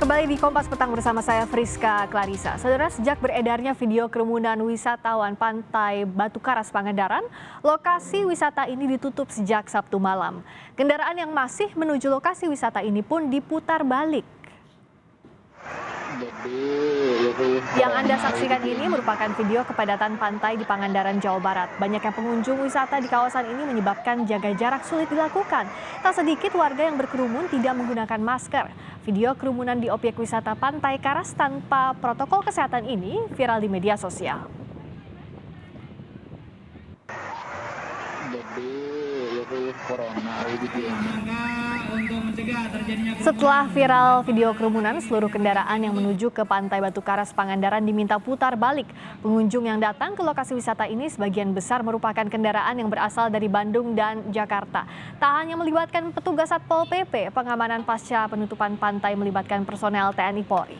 Kembali di Kompas Petang bersama saya Friska Clarissa. Saudara, sejak beredarnya video kerumunan wisatawan Pantai Batu Karas Pangandaran, lokasi wisata ini ditutup sejak Sabtu malam. Kendaraan yang masih menuju lokasi wisata ini pun diputar balik. Yang Anda saksikan ini merupakan video kepadatan pantai di Pangandaran, Jawa Barat. Banyaknya pengunjung wisata di kawasan ini menyebabkan jaga jarak sulit dilakukan. Tak sedikit warga yang berkerumun tidak menggunakan masker. Video kerumunan di objek wisata Pantai Karas tanpa protokol kesehatan ini viral di media sosial. Setelah viral video kerumunan, seluruh kendaraan yang menuju ke Pantai Batu Karas Pangandaran diminta putar balik. Pengunjung yang datang ke lokasi wisata ini sebagian besar merupakan kendaraan yang berasal dari Bandung dan Jakarta. Tak hanya melibatkan petugas Satpol PP, pengamanan pasca penutupan pantai melibatkan personel TNI Polri.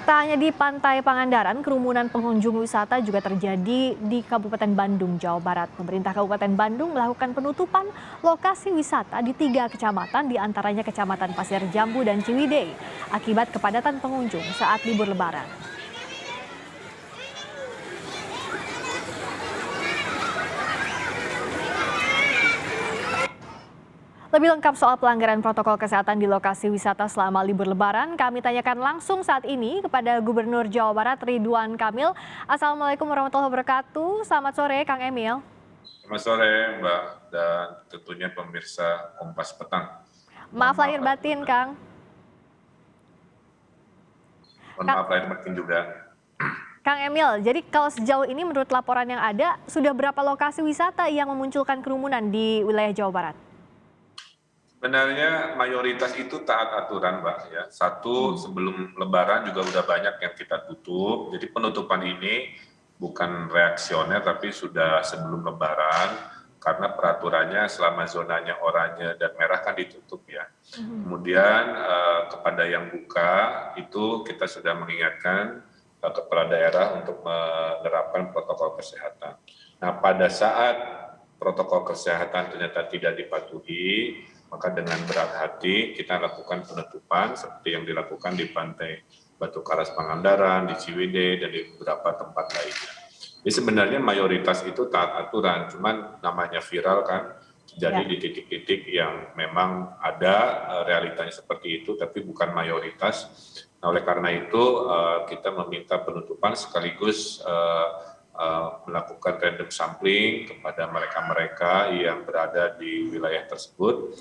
Tak hanya di Pantai Pangandaran, kerumunan pengunjung wisata juga terjadi di Kabupaten Bandung, Jawa Barat. Pemerintah Kabupaten Bandung melakukan penutupan lokasi wisata di 3 kecamatan, di antaranya Kecamatan Pasir Jambu dan Ciwidey, akibat kepadatan pengunjung saat libur Lebaran. Lebih lengkap soal pelanggaran protokol kesehatan di lokasi wisata selama libur Lebaran, kami tanyakan langsung saat ini kepada Gubernur Jawa Barat Ridwan Kamil. Assalamualaikum warahmatullahi wabarakatuh. Selamat sore, Kang Emil. Selamat sore, Mbak, dan tentunya pemirsa Kompas Petang. Maaf lahir batin, Kang. Maaf lahir batin juga. Kang Emil, jadi kalau sejauh ini menurut laporan yang ada, sudah berapa lokasi wisata yang memunculkan kerumunan di wilayah Jawa Barat? Sebenarnya mayoritas itu taat aturan, Mbak. Ya. Satu, sebelum Lebaran juga udah banyak yang kita tutup. Jadi penutupan ini bukan reaksioner, tapi sudah sebelum Lebaran. Karena peraturannya selama zonanya oranye dan merah kan ditutup ya. Kemudian kepada yang buka itu kita sudah mengingatkan kepala daerah untuk menerapkan protokol kesehatan. Nah, pada saat protokol kesehatan ternyata tidak dipatuhi, maka dengan berat hati kita lakukan penutupan seperti yang dilakukan di Pantai Batu Karas Pangandaran, di Ciwidey, dan di beberapa tempat lainnya. Jadi sebenarnya mayoritas itu taat aturan, cuman namanya viral kan, jadi di titik-titik yang memang ada realitanya seperti itu, tapi bukan mayoritas. Nah, oleh karena itu kita meminta penutupan sekaligus melakukan random sampling kepada mereka-mereka yang berada di wilayah tersebut,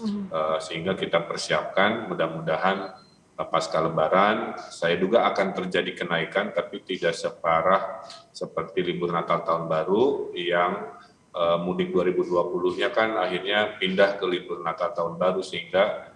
sehingga kita persiapkan mudah-mudahan pasca Lebaran, saya duga akan terjadi kenaikan, tapi tidak separah seperti libur Natal Tahun Baru yang mudik 2020-nya kan akhirnya pindah ke libur Natal Tahun Baru, sehingga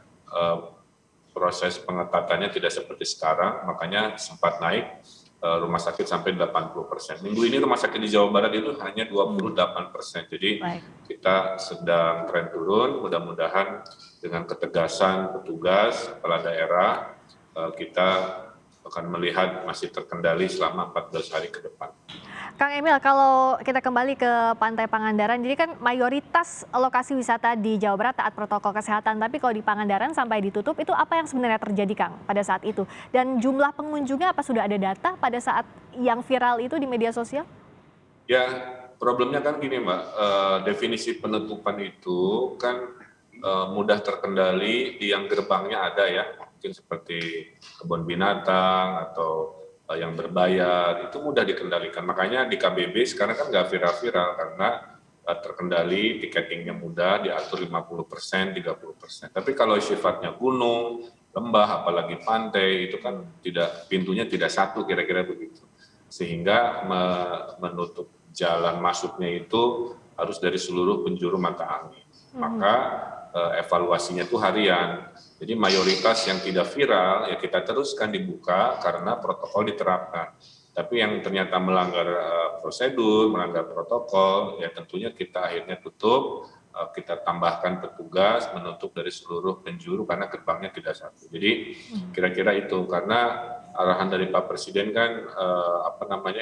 proses pengetatannya tidak seperti sekarang, makanya sempat naik rumah sakit sampai 80%. Minggu ini rumah sakit di Jawa Barat itu hanya 28%. Jadi kita sedang tren turun, mudah-mudahan dengan ketegasan petugas, kepala daerah, kita akan melihat masih terkendali selama 14 hari ke depan. Kang Emil, kalau kita kembali ke Pantai Pangandaran, jadi kan mayoritas lokasi wisata di Jawa Barat taat protokol kesehatan, tapi kalau di Pangandaran sampai ditutup, itu apa yang sebenarnya terjadi, Kang, pada saat itu? Dan jumlah pengunjungnya apa sudah ada data pada saat yang viral itu di media sosial? Ya, problemnya kan gini, Mbak, definisi penutupan itu kan mudah terkendali di yang gerbangnya ada ya, mungkin seperti kebun binatang atau yang berbayar, itu mudah dikendalikan. Makanya di KBB sekarang kan nggak viral-viral karena terkendali, tiketingnya mudah, diatur 50%, 30%. Tapi kalau sifatnya gunung, lembah, apalagi pantai, itu kan pintunya tidak satu, kira-kira begitu. Sehingga menutup jalan masuknya itu harus dari seluruh penjuru mata angin. Maka evaluasinya itu harian. Jadi mayoritas yang tidak viral ya kita teruskan dibuka karena protokol diterapkan. Tapi yang ternyata melanggar prosedur, melanggar protokol, ya tentunya kita akhirnya tutup kita tambahkan petugas menutup dari seluruh penjuru karena gerbangnya tidak satu. Jadi kira-kira itu, karena arahan dari Pak Presiden kan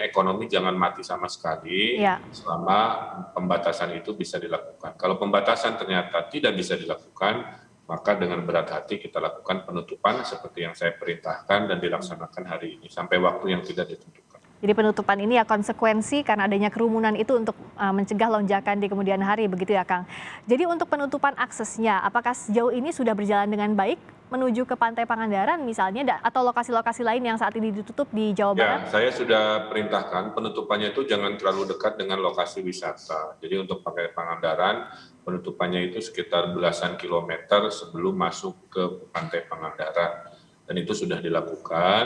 ekonomi jangan mati sama sekali Ya. selama pembatasan itu bisa dilakukan. Kalau pembatasan ternyata tidak bisa dilakukan, maka dengan berat hati kita lakukan penutupan seperti yang saya perintahkan dan dilaksanakan hari ini sampai waktu yang tidak ditentukan. Jadi penutupan ini ya konsekuensi karena adanya kerumunan itu untuk mencegah lonjakan di kemudian hari, begitu ya Kang. Jadi untuk penutupan aksesnya, apakah sejauh ini sudah berjalan dengan baik menuju ke Pantai Pangandaran misalnya atau lokasi-lokasi lain yang saat ini ditutup di Jawa Barat? Ya, saya sudah perintahkan penutupannya itu jangan terlalu dekat dengan lokasi wisata. Jadi untuk Pantai Pangandaran, penutupannya itu sekitar belasan kilometer sebelum masuk ke Pantai Pangandaran. Dan itu sudah dilakukan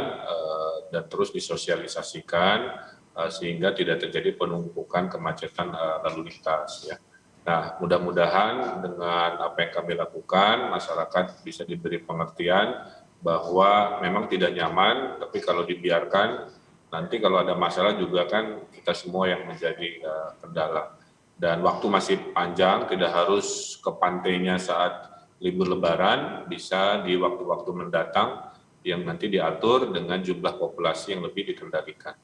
dan terus disosialisasikan sehingga tidak terjadi penumpukan kemacetan lalu lintas. Ya. Nah, mudah-mudahan dengan apa yang kami lakukan, masyarakat bisa diberi pengertian bahwa memang tidak nyaman, tapi kalau dibiarkan, nanti kalau ada masalah juga kan kita semua yang menjadi kendala. Dan waktu masih panjang, tidak harus ke pantainya saat libur Lebaran, bisa di waktu-waktu mendatang yang nanti diatur dengan jumlah populasi yang lebih dikendalikan.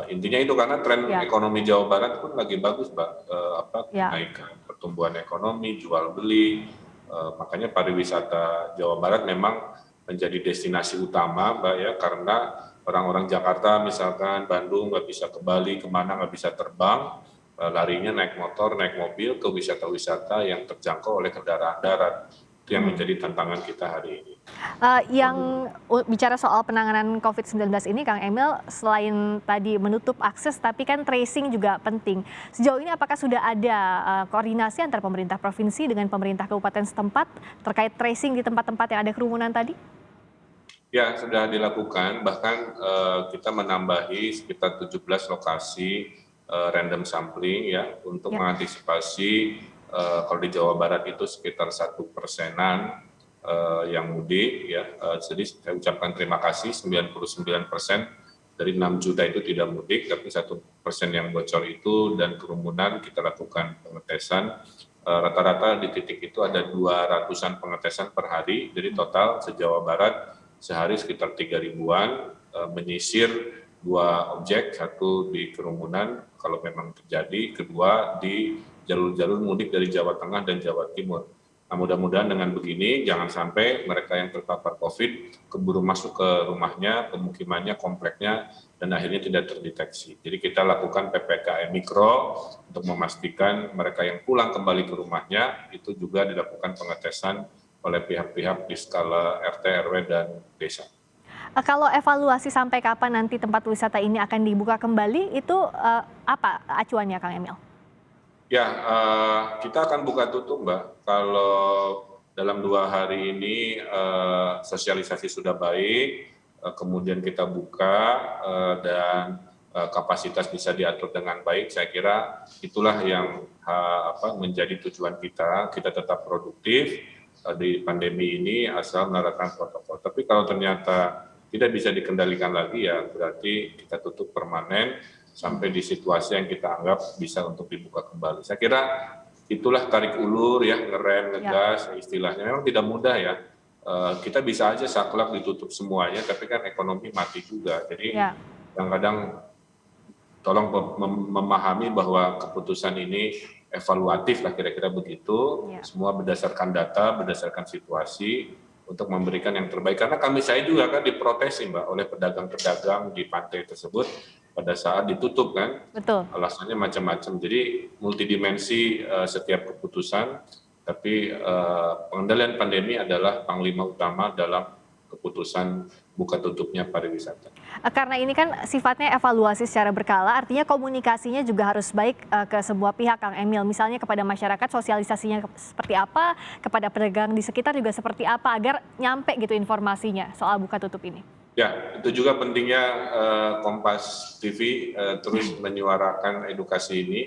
Intinya itu karena tren ekonomi Jawa Barat pun lagi bagus, Mbak. Kenaikan pertumbuhan ekonomi, jual beli, makanya pariwisata Jawa Barat memang menjadi destinasi utama, Mbak ya, karena orang-orang Jakarta misalkan Bandung nggak bisa ke Bali, kemana nggak bisa terbang, larinya naik motor, naik mobil ke wisata-wisata yang terjangkau oleh kendaraan darat. Itu yang menjadi tantangan kita hari ini. Yang bicara soal penanganan COVID-19 ini, Kang Emil, selain tadi menutup akses, tapi kan tracing juga penting. Sejauh ini apakah sudah ada koordinasi antara pemerintah provinsi dengan pemerintah kabupaten setempat terkait tracing di tempat-tempat yang ada kerumunan tadi? Ya, sudah dilakukan. Bahkan kita menambahi sekitar 17 lokasi random sampling ya untuk mengantisipasi kalau di Jawa Barat itu sekitar 1%-an yang mudik ya. Jadi saya ucapkan terima kasih 99% dari 6 juta itu tidak mudik, tapi 1% yang bocor itu dan kerumunan kita lakukan pengetesan. Rata-rata di titik itu ada 200-an pengetesan per hari, jadi total se-Jawa Barat sehari sekitar 3 ribuan, menyisir 2 objek, satu di kerumunan kalau memang terjadi, kedua di jalur-jalur mudik dari Jawa Tengah dan Jawa Timur. Nah, mudah-mudahan dengan begini jangan sampai mereka yang terpapar COVID keburu masuk ke rumahnya, pemukimannya, kompleknya, dan akhirnya tidak terdeteksi. Jadi kita lakukan PPKM Mikro untuk memastikan mereka yang pulang kembali ke rumahnya itu juga dilakukan pengetesan oleh pihak-pihak di skala RT, RW, dan desa. Kalau evaluasi sampai kapan nanti tempat wisata ini akan dibuka kembali, itu apa acuannya Kang Emil? Ya, kita akan buka tutup, Mbak. Kalau dalam 2 hari ini sosialisasi sudah baik, kemudian kita buka dan kapasitas bisa diatur dengan baik, saya kira itulah yang menjadi tujuan kita. Kita tetap produktif di pandemi ini asal menerapkan protokol. Tapi kalau ternyata tidak bisa dikendalikan lagi, ya berarti kita tutup permanen sampai di situasi yang kita anggap bisa untuk dibuka kembali. Saya kira itulah tarik ulur ya, ngerem, ngegas, istilahnya memang tidak mudah ya. Kita bisa aja saklek ditutup semuanya, tapi kan ekonomi mati juga. Jadi kadang-kadang tolong memahami bahwa keputusan ini evaluatif lah kira-kira begitu. Semua berdasarkan data, berdasarkan situasi untuk memberikan yang terbaik. Karena saya juga kan diprotesin, Mbak, oleh pedagang-pedagang di pantai tersebut pada saat ditutup kan. Betul. Alasannya macam-macam. Jadi multidimensi setiap keputusan, tapi pengendalian pandemi adalah panglima utama dalam keputusan buka tutupnya pariwisata. Karena ini kan sifatnya evaluasi secara berkala, artinya komunikasinya juga harus baik ke sebuah pihak, Kang Emil. Misalnya kepada masyarakat sosialisasinya seperti apa, kepada pedagang di sekitar juga seperti apa, agar nyampe gitu informasinya soal buka tutup ini. Ya, itu juga pentingnya Kompas TV terus menyuarakan edukasi ini,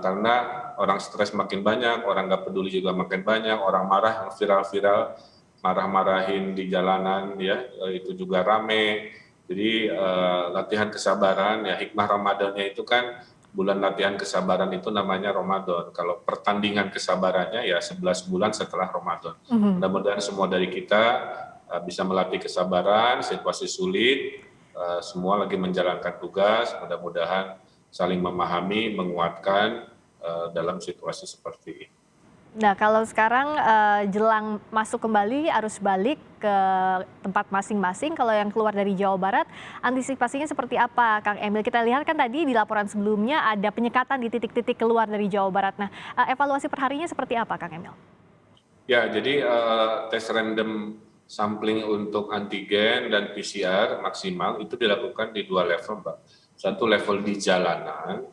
karena orang stres makin banyak, orang nggak peduli juga makin banyak, orang marah, viral-viral, marah-marahin di jalanan, ya itu juga rame. Jadi latihan kesabaran, ya hikmah Ramadannya itu kan bulan latihan kesabaran itu namanya Ramadan. Kalau pertandingan kesabarannya ya 11 bulan setelah Ramadan. Mudah-mudahan semua dari kita bisa melatih kesabaran, situasi sulit, semua lagi menjalankan tugas, mudah-mudahan saling memahami, menguatkan dalam situasi seperti ini. Nah, kalau sekarang jelang masuk kembali arus balik ke tempat masing-masing, kalau yang keluar dari Jawa Barat, antisipasinya seperti apa, Kang Emil? Kita lihat kan tadi di laporan sebelumnya ada penyekatan di titik-titik keluar dari Jawa Barat. Nah, evaluasi perharinya seperti apa, Kang Emil? Ya, jadi tes random sampling untuk antigen dan PCR maksimal itu dilakukan di 2 level, Mbak. Satu level di jalanan,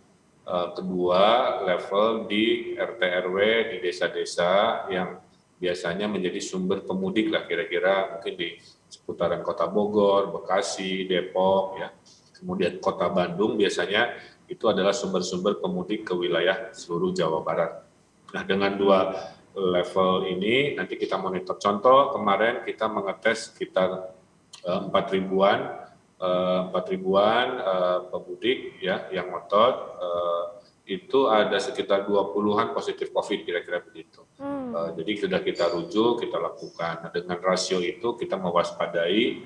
kedua level di RT RW di desa-desa yang biasanya menjadi sumber pemudik lah, kira-kira mungkin di seputaran Kota Bogor, Bekasi, Depok, ya. Kemudian Kota Bandung biasanya itu adalah sumber-sumber pemudik ke wilayah seluruh Jawa Barat. Nah, dengan 2 level ini nanti kita monitor. Contoh kemarin kita mengetes sekitar 4 ribuan pemudik ya yang ngotot, itu ada sekitar 20-an positif COVID, kira-kira begitu. Jadi sudah kita rujuk, kita lakukan. Nah, dengan rasio itu kita mewaspadai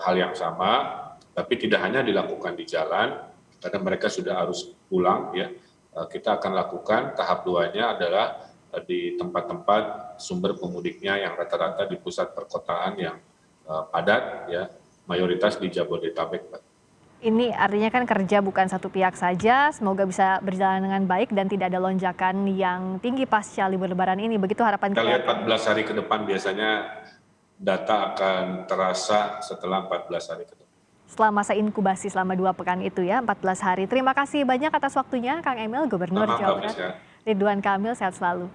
hal yang sama, tapi tidak hanya dilakukan di jalan, karena mereka sudah harus pulang ya. Kita akan lakukan tahap 2-nya adalah di tempat-tempat sumber pemudiknya yang rata-rata di pusat perkotaan yang padat ya, mayoritas di Jabodetabek, Pak. Ini artinya kan kerja bukan satu pihak saja, semoga bisa berjalan dengan baik dan tidak ada lonjakan yang tinggi pasca libur lebaran ini. Begitu harapan Kita kita. lihat 14 hari ke depan biasanya data akan terasa setelah 14 hari ke depan. Setelah masa inkubasi selama 2 pekan itu ya, 14 hari. Terima kasih banyak atas waktunya, Kang Emil, Gubernur Sama, Jawa Mbak Barat. Fisya. Ridwan Kamil, sehat selalu.